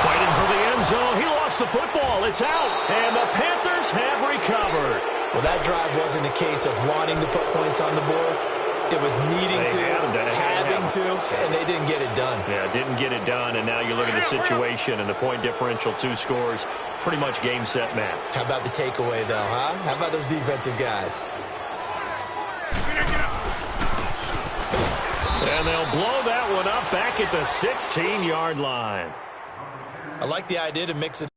Fighting for the end zone. He lost the football. It's out. And the Panthers have recovered. Well, that drive wasn't a case of wanting to put points on the board. It was needing to, having to, and they didn't get it done. Yeah, didn't get it done, and now you look at the situation and the point differential, 2 scores, pretty much game, set, match. How about the takeaway, though, huh? How about those defensive guys? And they'll blow that one up back at the 16-yard line. I like the idea to mix it.